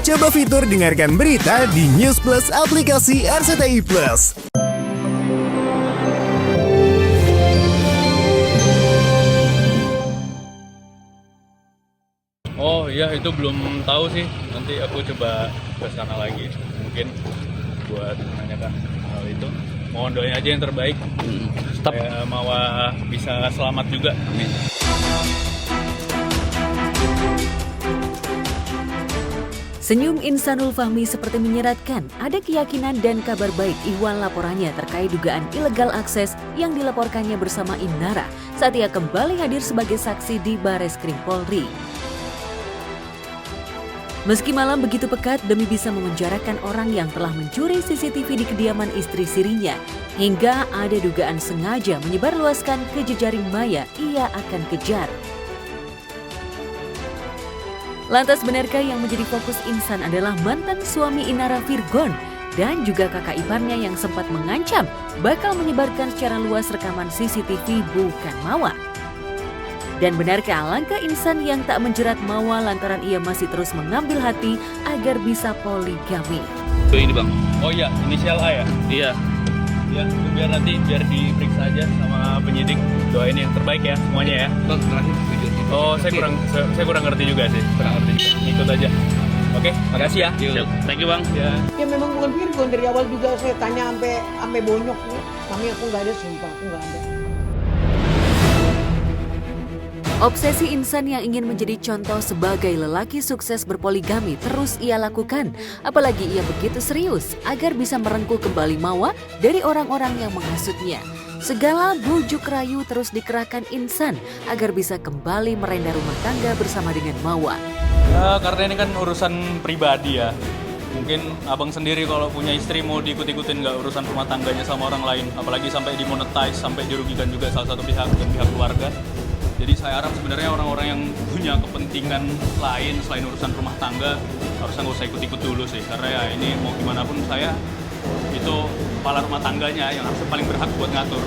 Coba fitur dengarkan berita di News Plus aplikasi RCTI Plus. Oh iya, itu belum tahu sih. Nanti aku coba ke sana lagi. Mungkin buat menanyakan hal itu. Mohon doain aja yang terbaik. Supaya Mawa bisa selamat juga. Amin. Senyum Insanul Fahmi seperti menyeratkan ada keyakinan dan kabar baik ihwal laporannya terkait dugaan ilegal akses yang dilaporkannya bersama Innara saat ia kembali hadir sebagai saksi di Bareskrim Polri. Meski malam begitu pekat demi bisa memenjarakan orang yang telah mencuri CCTV di kediaman istri sirinya, hingga ada dugaan sengaja menyebarluaskan ke jejaring maya ia akan kejar. Lantas benarkah yang menjadi fokus Insan adalah mantan suami Innara Virgon dan juga kakak iparnya yang sempat mengancam bakal menyebarkan secara luas rekaman CCTV bukan Mawa? Dan benarkah langkah Insan yang tak menjerat Mawa lantaran ia masih terus mengambil hati agar bisa poligami? Ini bang. Oh iya, inisial A ya? Iya. Ya, biar diperiksa aja sama penyidik. Doain yang terbaik ya semuanya ya. Bang, terakhir Oh, saya kurang ngerti juga sih. Ikut aja. Oke, makasih ya. Thank you bang. Ya memang bukan Virgon, dari awal juga saya tanya sampai bonyok nih. Mami aku nggak ada, sumpah aku nggak ada. Obsesi Insan yang ingin menjadi contoh sebagai lelaki sukses berpoligami terus ia lakukan. Apalagi ia begitu serius agar bisa merengkuh kembali Mawa dari orang-orang yang menghasutnya. Segala bujuk rayu terus dikerahkan Insan agar bisa kembali merenda rumah tangga bersama dengan Mawa. Ya, karena ini kan urusan pribadi ya. Mungkin abang sendiri kalau punya istri mau diikut-ikutin nggak urusan rumah tangganya sama orang lain. Apalagi sampai dimonetize, sampai dirugikan juga salah satu pihak dan pihak keluarga. Jadi saya harap sebenarnya orang-orang yang punya kepentingan lain selain urusan rumah tangga harusnya nggak usah ikut-ikut dulu sih. Karena ya ini mau gimana pun saya itu kepala rumah tangganya yang harusnya paling berhak buat ngatur.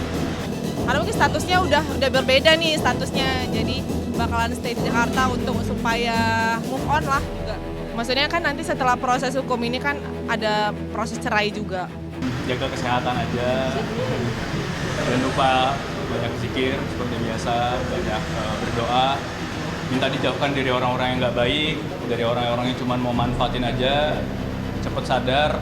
Karena mungkin statusnya udah berbeda nih statusnya, jadi bakalan stay di Jakarta untuk supaya move on lah juga. Maksudnya kan nanti setelah proses hukum ini kan ada proses cerai juga. Jaga kesehatan aja, jangan lupa banyak zikir seperti biasa, banyak berdoa, minta dijauhkan dari orang-orang yang nggak baik, dari orang-orang yang cuma mau manfaatin aja, cepet sadar.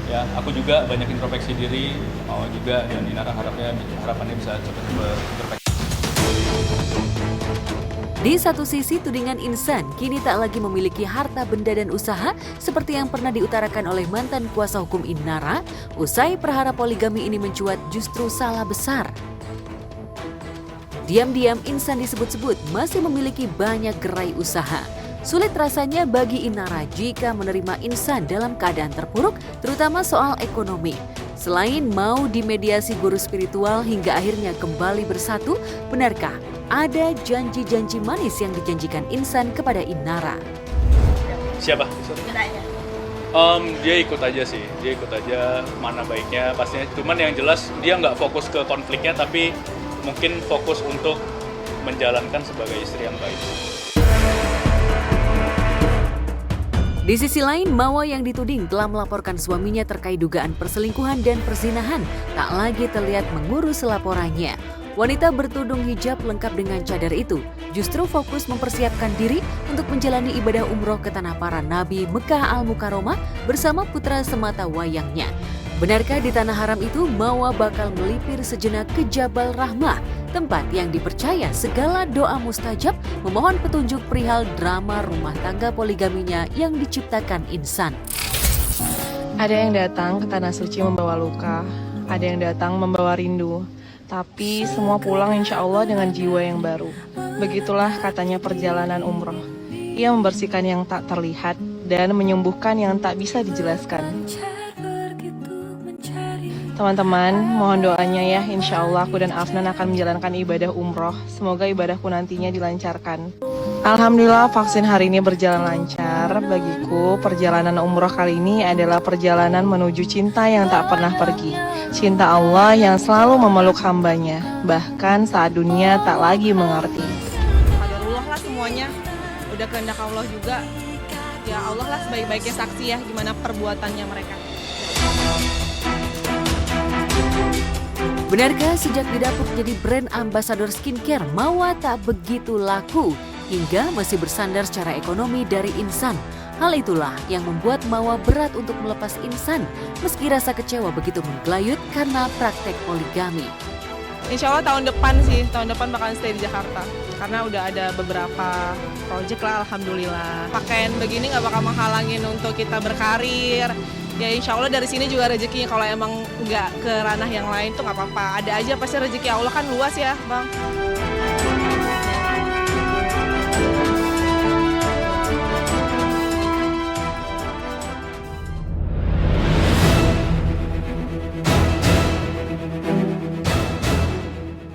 Ya, aku juga banyak introspeksi diri, mau juga dan Innara harapannya bisa cepat-cepat introspeksi. Di satu sisi tudingan Insan kini tak lagi memiliki harta benda dan usaha seperti yang pernah diutarakan oleh mantan kuasa hukum Innara, usai perhara poligami ini mencuat justru salah besar. Diam-diam Insan disebut-sebut masih memiliki banyak gerai usaha. Sulit rasanya bagi Innara jika menerima Insan dalam keadaan terpuruk, terutama soal ekonomi. Selain mau dimediasi guru spiritual hingga akhirnya kembali bersatu, benarkah ada janji-janji manis yang dijanjikan Insan kepada Innara? Siapa? Dia ikut aja sih, dia ikut aja mana baiknya pastinya. Cuman yang jelas dia nggak fokus ke konfliknya, tapi mungkin fokus untuk menjalankan sebagai istri yang baik. Di sisi lain, Mawa yang dituding telah melaporkan suaminya terkait dugaan perselingkuhan dan perzinahan tak lagi terlihat mengurus laporannya. Wanita bertudung hijab lengkap dengan cadar itu justru fokus mempersiapkan diri untuk menjalani ibadah umroh ke tanah para nabi Mekah Al-Mukarramah bersama putra semata wayangnya. Benarkah di tanah haram itu Mawa bakal melipir sejenak ke Jabal Rahmah, tempat yang dipercaya segala doa mustajab memohon petunjuk perihal drama rumah tangga poligaminya yang diciptakan Insan. Ada yang datang ke tanah suci membawa luka, ada yang datang membawa rindu, tapi semua pulang insya Allah dengan jiwa yang baru. Begitulah katanya perjalanan umroh. Ia membersihkan yang tak terlihat dan menyembuhkan yang tak bisa dijelaskan. Teman-teman, mohon doanya ya, insya Allah aku dan Afnan akan menjalankan ibadah umroh. Semoga ibadahku nantinya dilancarkan. Alhamdulillah vaksin hari ini berjalan lancar. Bagiku, perjalanan umroh kali ini adalah perjalanan menuju cinta yang tak pernah pergi. Cinta Allah yang selalu memeluk hambanya, bahkan saat dunia tak lagi mengerti. Qadarullah lah semuanya, udah kehendak Allah juga. ya Allah lah sebaik-baiknya saksi ya gimana perbuatannya mereka. Benarkah sejak didapuk jadi brand ambasador skincare, Mawa tak begitu laku hingga masih bersandar secara ekonomi dari Insan? Hal itulah yang membuat Mawa berat untuk melepas Insan meski rasa kecewa begitu menggelayut karena praktek poligami. Insya Allah tahun depan bakalan stay di Jakarta karena udah ada beberapa project lah, alhamdulillah. Pakaian begini nggak bakal menghalangin untuk kita berkarir. Ya insya Allah dari sini juga rezekinya, kalau emang nggak ke ranah yang lain tuh nggak apa-apa. Ada aja pasti rezeki Allah kan luas ya Bang.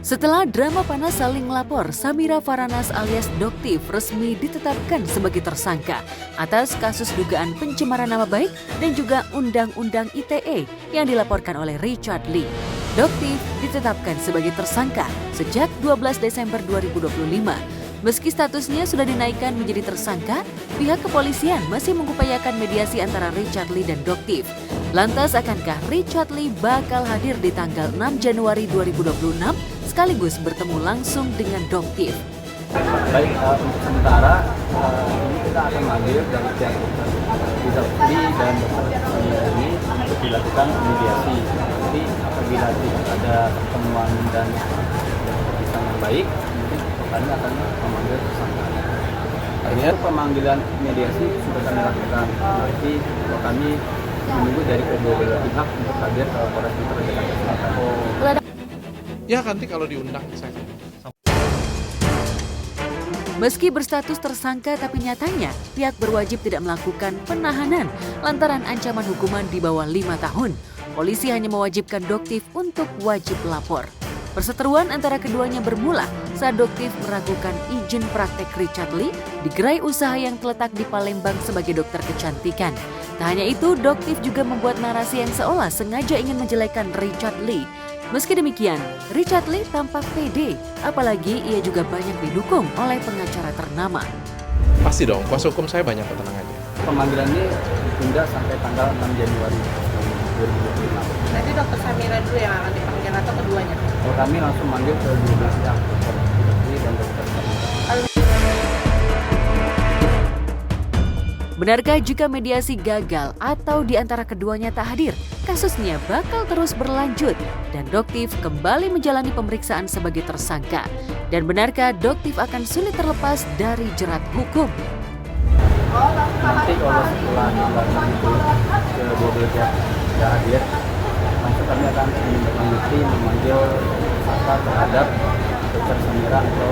Setelah drama panas saling lapor, Samira Faranas alias Doktif resmi ditetapkan sebagai tersangka atas kasus dugaan pencemaran nama baik dan juga Undang-Undang ITE yang dilaporkan oleh Richard Lee. Doktif ditetapkan sebagai tersangka sejak 12 Desember 2025. Meski statusnya sudah dinaikkan menjadi tersangka, pihak kepolisian masih mengupayakan mediasi antara Richard Lee dan Doktif. Lantas akankah Richard Lee bakal hadir di tanggal 6 Januari 2026 sekaligus bertemu langsung dengan Doktif? Baik, untuk sementara ini kita akan manggil dari pihak Richard Lee dan Dr. ini untuk dilakukan mediasi. Jadi apabila tidak ada pertemuan dan keputusan yang baik, kami akan memanggil tersangka. Akhirnya pemanggilan mediasi sudah kami lakukan. Nanti kami menunggu dari kedua belah pihak untuk hadir ke Polres Metro Jakarta Selatan. Ya nanti kalau diundang saya. Meski berstatus tersangka tapi nyatanya pihak berwajib tidak melakukan penahanan lantaran ancaman hukuman di bawah 5 tahun. Polisi hanya mewajibkan Doktif untuk wajib lapor. Perseteruan antara keduanya bermula saat Doktif meragukan izin praktek Richard Lee di gerai usaha yang terletak di Palembang sebagai dokter kecantikan. Tak hanya itu, Doktif juga membuat narasi yang seolah sengaja ingin menjelekan Richard Lee. Meski demikian, Richard Lee tampak pede, apalagi ia juga banyak didukung oleh pengacara ternama. Pasti dong, kuasa hukum saya banyak, tenang aja. Pemanggilan ini ditunda sampai tanggal 6 Januari 2026. Nanti Dokter Samira dulu yang akan dipanggil atau keduanya? Kalau kami langsung manggil ke 12 pihak, Dr. Lee dan Dr. Samira. Benarkah jika mediasi gagal atau di antara keduanya tak hadir, kasusnya bakal terus berlanjut dan Doktif kembali menjalani pemeriksaan sebagai tersangka? Dan benarkah Doktif akan sulit terlepas dari jerat hukum? Nanti kalau setelah dilakukan itu kedua belah pihak tidak hadir, langsung kami akan menindaklanjuti memanggil tersangka terhadap Dr. Samira atau